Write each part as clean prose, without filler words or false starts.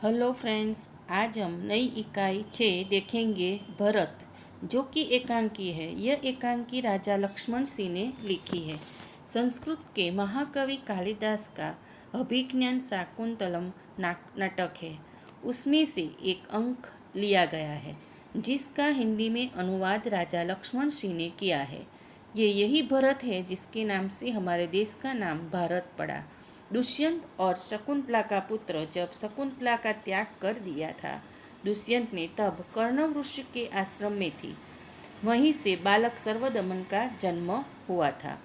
Hello friends, आज हम नई इकाई 6 देखेंगे भरत, जो कि एकांकी है। यह एकांकी राजा लक्ष्मण सिंह ने लिखी है। संस्कृत के महाकवि कालिदास का अभिज्ञान शाकुंतलम नाटक है। उसमें से एक अंक लिया गया है, जिसका हिंदी में अनुवाद राजा लक्ष्मण सिंह ने किया है। ये यही भरत है जिसके नाम से हमारे देश का नाम भारत पड़ा। दुष्यंत और शकुंतला का पुत्र जब शकुंतला का त्याग कर दिया था, दुष्यंत ने तब कर्णव ऋषि के आश्रम में थी। वहीं से बालक सर्वदमन का जन्म हुआ था।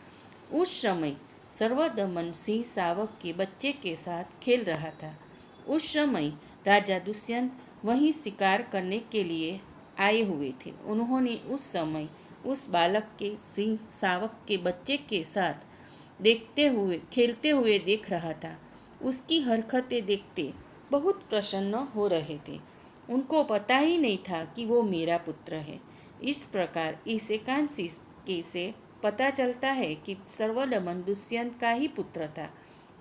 उस समय सर्वदमन सिंह सावक के बच्चे के साथ खेल रहा था। उस समय राजा दुष्यंत वहीं शिकार करने के लिए आए हुए थे। उन्होंने उस समय उस बालक के सिंह सावक के बच्चे के साथ खेलते हुए देख रहा था। उसकी हरकतें देखते बहुत प्रसन्न हो रहे थे। उनको पता ही नहीं था कि वो मेरा पुत्र है। इस प्रकार इस एकांशी के से पता चलता है कि सर्वदमन दुष्यंत का ही पुत्र था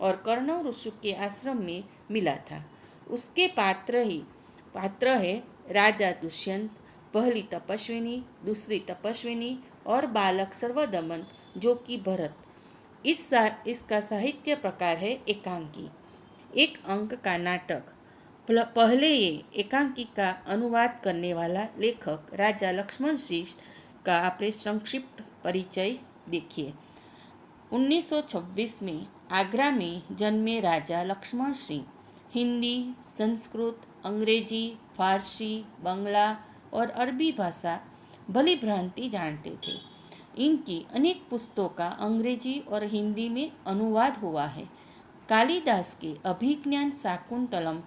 और कर्णव ऋषि के आश्रम में मिला था। उसके पात्र है राजा दुष्यंत, पहली तपस्विनी, दूसरी तपस्विनी और बालक सर्वदमन, जो कि भरत। इसका साहित्य प्रकार है एकांकी, एक अंक का नाटक। पहले ये एकांकी का अनुवाद करने वाला लेखक राजा लक्ष्मण सिंह का आपने संक्षिप्त परिचय देखिए। 1926 में आगरा में जन्मे राजा लक्ष्मण सिंह हिंदी, संस्कृत, अंग्रेजी, फारसी, बंगला और अरबी भाषा भली भांति जानते थे। इनकी अनेक पुस्तकों का अंग्रेजी और हिंदी में अनुवाद हुआ है। कालिदास के अभिज्ञान शाकुंतलम,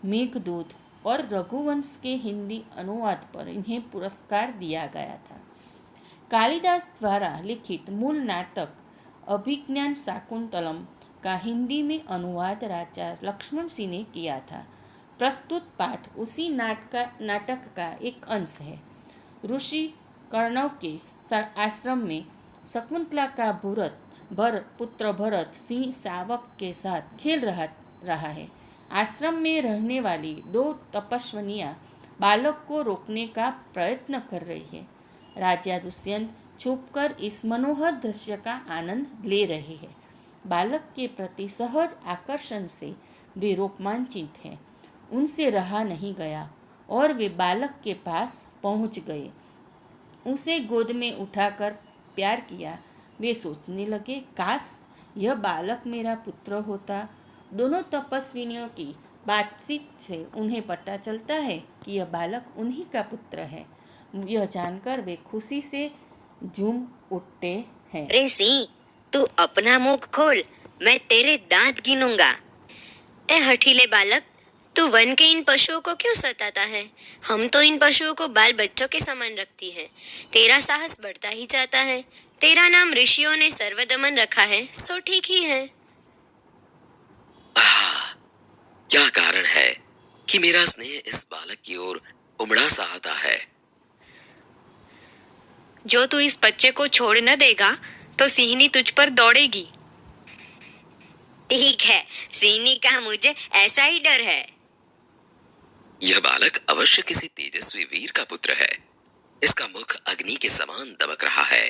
मेघदूत और रघुवंश के हिंदी अनुवाद पर इन्हें पुरस्कार दिया गया था। कालिदास द्वारा लिखित मूल नाटक अभिज्ञान शाकुंतलम का हिंदी में अनुवाद राजा लक्ष्मण सिंह ने किया था। प्रस्तुत पाठ उसी नाटक का एक अंश है। ऋषि कर्णव के आश्रम में शकुंतला का पुत्र भरत सिंह सावक के साथ खेल रहा है। आश्रम में रहने वाली दो तपस्विनियां बालक को रोकने का प्रयत्न कर रही है। राजा दुष्यंत छुपकर इस मनोहर दृश्य का आनंद ले रहे हैं। बालक के प्रति सहज आकर्षण से वे रोमांचित हैं। उनसे रहा नहीं गया और वे बालक के पास पहुंच गए। उसे गोद में उठाकर प्यार किया। वे सोचने लगे, काश यह बालक मेरा पुत्र होता। दोनों तपस्विनियों की बातचीत से उन्हें पता चलता है कि यह बालक उन्हीं का पुत्र है। यह जानकर वे खुशी से झूम उठते हैं। अरे सिंह, तू अपना मुख खोल, मैं तेरे दांत गिनूंगा। ए हठीले बालक, तू वन के इन पशुओं को क्यों सताता है? हम तो इन पशुओं को बाल बच्चों के समान रखती है। तेरा साहस बढ़ता ही जाता है। तेरा नाम ऋषियों ने सर्वदमन रखा है, सो ठीक ही है। क्या कारण है कि मेरा स्नेह इस बालक की ओर उमड़ा सा आता है? जो तू इस बच्चे को छोड़ न देगा तो सिंहनी तुझ पर दौड़ेगी। ठीक है, सिंहनी का मुझे ऐसा ही डर है। यह बालक अवश्य किसी तेजस्वी वीर का पुत्र है। इसका मुख अग्नि के समान दमक रहा है।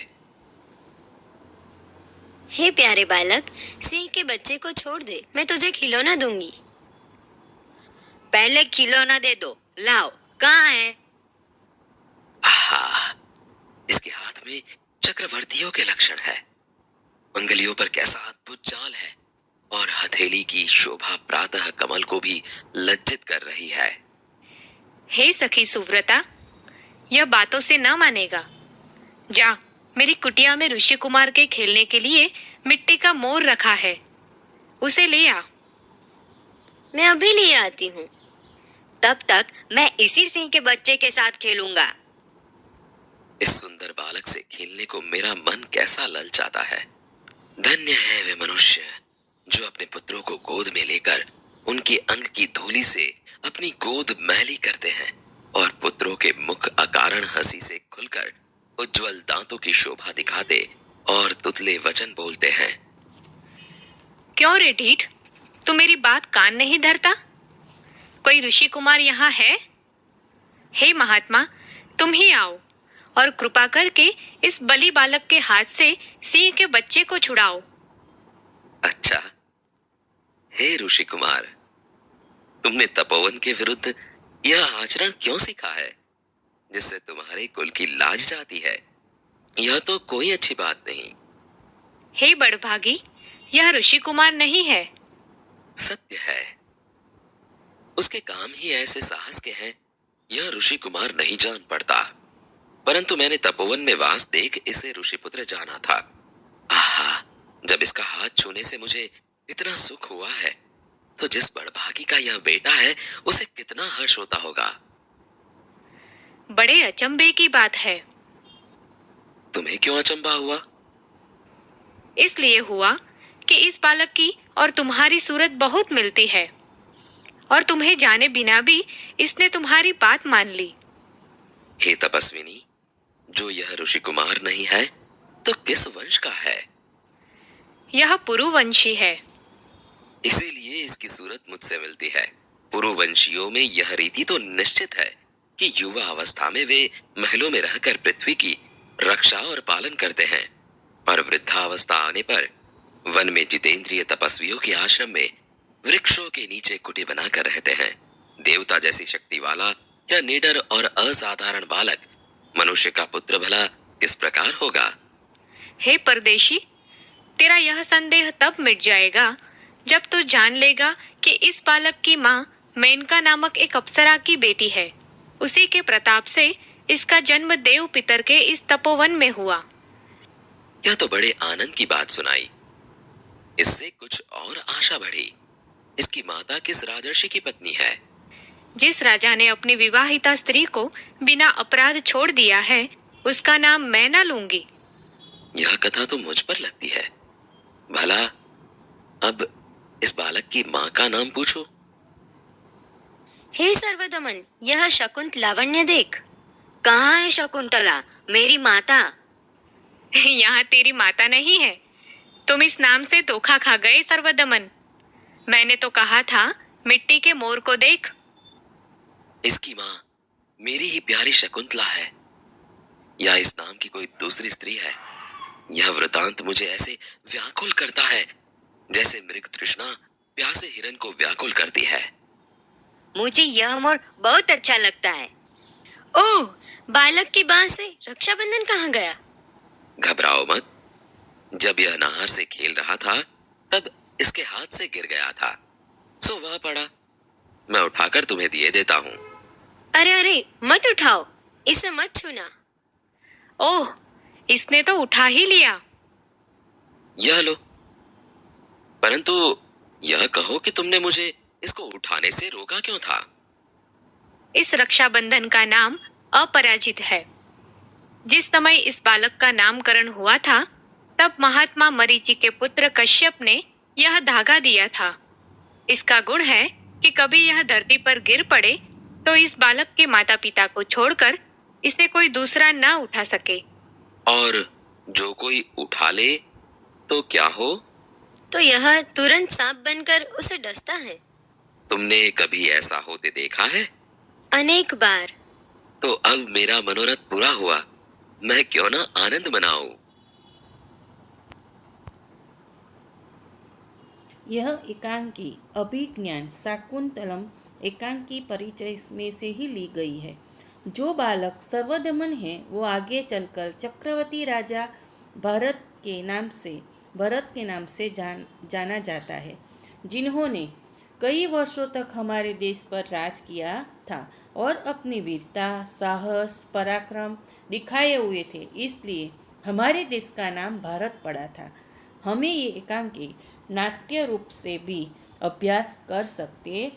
हे प्यारे बालक, सिंह के बच्चे को छोड़ दे, मैं तुझे खिलौना दूंगी। पहले खिलौना दे दो, लाओ, कहाँ है? इसके हाथ में चक्रवर्तियों के लक्षण है। अंगुलियों पर कैसा अद्भुत चाल है और हथेली की शोभा प्रातः कमल को भी लज्जित कर रही है। हे सखी सुव्रता, यह बातों से न मानेगा। जा, मेरी कुटिया में ऋषि कुमार के खेलने के लिए मिट्टी का मोर रखा है, उसे ले आ। मैं अभी ले आती हूँ। तब तक मैं इसी सिंह के बच्चे के साथ खेलूंगा। इस सुंदर बालक से खेलने को मेरा मन कैसा ललचाता है। धन्य है वे मनुष्य जो अपने पुत्रों को गोद में लेकर उनके अंग की धूली से अपनी गोद मैली करते हैं और पुत्रों के मुख अकारण हंसी से खुलकर उज्जवल दांतों की शोभा दिखाते और तुतले वचन बोलते हैं। क्यों रे ढीठ, तू मेरी बात कान नहीं धरता? कोई ऋषि कुमार यहाँ है? हे महात्मा, तुम ही आओ और कृपा करके इस बलि बालक के हाथ से सिंह के बच्चे को छुड़ाओ। अच्छा, हे ऋषि कुमार, तुमने तपोवन के विरुद्ध यह आचरण क्यों सीखा है जिससे तुम्हारे कुल की लाज जाती है? यह तो कोई अच्छी बात नहीं। हे बड़भागी, यह ऋषि कुमार नहीं है। सत्य है, उसके काम ही ऐसे साहस के हैं, यह ऋषि कुमार नहीं जान पड़ता। परंतु मैंने तपोवन में वास देख इसे ऋषिपुत्र जाना था। आहा, जब इसका हाथ छूने से मुझे इतना सुख हुआ है, तो जिस बड़भागी का यह बेटा है उसे कितना हर्ष होता होगा। बड़े अचंभे की बात है। तुम्हें क्यों अचंभा हुआ? इसलिए हुआ कि इस बालक की और तुम्हारी सूरत बहुत मिलती है, और तुम्हें जाने बिना भी इसने तुम्हारी बात मान ली। हे तपस्विनी, जो यह ऋषि कुमार नहीं है तो किस वंश का है? यह पुरुवंशी है। इसीलिए इसकी सूरत मुझसे मिलती है। पुरुवंशियों में यह रीति तो निश्चित है कि युवा अवस्था में वे महलों में रहकर पृथ्वी की रक्षा और पालन करते हैं, और वृद्धावस्था आने पर वन में जितेंद्रिय तपस्वियों के आश्रम में वृक्षों के नीचे कुटी बनाकर रहते हैं। देवता जैसी शक्ति वाला या निडर और असाधारण बालक मनुष्य का पुत्र भला किस प्रकार होगा? हे परदेशी, तेरा यह संदेह तब मिट जाएगा जब तू जान लेगा कि इस बालक की माँ मेनका नामक एक अप्सरा की बेटी है। उसी के प्रताप से इसका जन्म देव पितर के इस तपोवन में हुआ। यह तो बड़े आनंद की बात सुनाई। इससे कुछ और आशा बढ़ी। इसकी माता किस राजर्षि की पत्नी है? जिस राजा ने अपनी विवाहिता स्त्री को बिना अपराध छोड़ दिया है, उसका नाम मैं ना लूंगी। यह कथा तो मुझ पर लगती है। भला अब इस बालक की माँ का नाम पूछो। हे सर्वदमन, यह शकुंत लावण्य देख। कहाँ है शकुंतला, मेरी माता? यहाँ तेरी माता नहीं है। तुम इस नाम से धोखा खा गए सर्वदमन। मैंने तो कहा था मिट्टी के मोर को देख। इसकी माँ मेरी ही प्यारी शकुंतला है या इस नाम की कोई दूसरी स्त्री है? यह वृतांत मुझे ऐसे व्याकुल करता है जैसे मृग तृष्णा प्यासे हिरन को व्याकुल करती है। मुझे यह मोर बहुत अच्छा लगता है। ओह, बालक की बांह से रक्षाबंधन कहाँ गया? घबराओ मत। जब यह नहर से खेल रहा था तब इसके हाथ से गिर गया था, सो वह पड़ा। मैं उठाकर तुम्हें दिए देता हूँ। अरे अरे, मत उठाओ, इसे मत छूना। ओह, इसने तो उठा ही लिया। यह लो। परंतु यह कहो कि तुमने मुझे इसको उठाने से रोका क्यों था? इस रक्षाबंधन का नाम अपराजित है। जिस समय इस बालक का नामकरण हुआ था, तब महात्मा मरीचि के पुत्र कश्यप ने यह धागा दिया था। इसका गुण है कि कभी यह धरती पर गिर पड़े तो इस बालक के माता पिता को छोड़कर इसे कोई दूसरा ना उठा सके। और जो कोई उठा ले तो क्या हो? तो यह तुरंत सांप बनकर उसे डसता है। तुमने कभी ऐसा होते देखा है? अनेक बार। तो अब मेरा मनोरथ पूरा हुआ। मैं क्यों ना आनंद मनाऊं? यह एकांकी अभिज्ञान शाकुंतलम एकांकी परिचय में से ही ली गई है। जो बालक सर्वदमन है वो आगे चलकर चक्रवर्ती राजा भरत के नाम से जाना जाता है, जिन्होंने कई वर्षों तक हमारे देश पर राज किया था और अपनी वीरता, साहस, पराक्रम दिखाए हुए थे। इसलिए हमारे देश का नाम भारत पड़ा था। हमें ये एकांकी नाट्य रूप से भी अभ्यास कर सकते